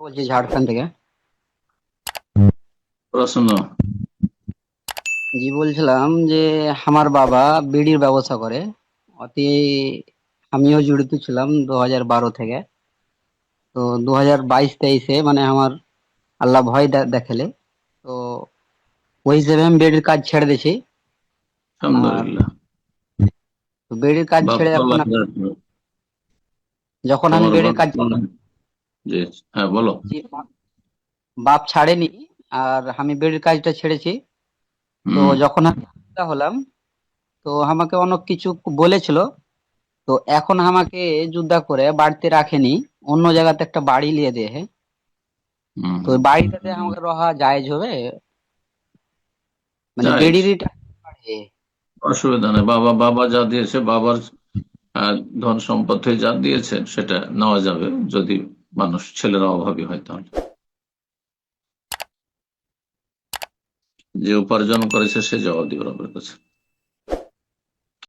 বলছি ঝাড়খণ্ড থেকে। প্রশ্ন। জি বলছিলাম যে আমার বাবা বিড়ির ব্যবসা করে। অতি আমিও জড়িত ছিলাম 2012 থেকে। তো 2022-23-এ মানে আমার আল্লাহ ভয় দেখালে। তো ওই হিসেবে আমি বিড়ির কাজ ছেড়ে দিয়েছি। আর আলহামদুলিল্লাহ। তো বিড়ির কাজ বাপ ছেড়ে বাবা এখন যখন আমি তোমার বিড়ির বাপ কাজ জি, হ্যাঁ বলো। জি, বাপ ছাড়েনি। আর আমি বিড়ির কাজটা ছেড়েছি। তো হুম। যখন আমি আলাদা হলাম, তো আমাকে অনেক কিছু বলেছিল। তো এখন আমাকে জুদা করে বাড়িতে রাখেনি, অন্য জায়গাতে একটা বাড়ি নিয়ে দেয়। হুম। তো ওই বাড়িটাতে আমাকে রহা জায়েজ হবে? মানে জায়েজ। বেডিরই টাকা বাড়ে। অসুবিধা নেই, বাবা বাবা যা দিয়েছে, বাবার ধন সম্পত্তি যা দিয়েছে সেটা নেওয়া যাবে, যদি মানুষ ছেলেরা অভাবী হয় তাহলে। যে উপার্জন করেছে সে জবাব দিবে রবের কাছে।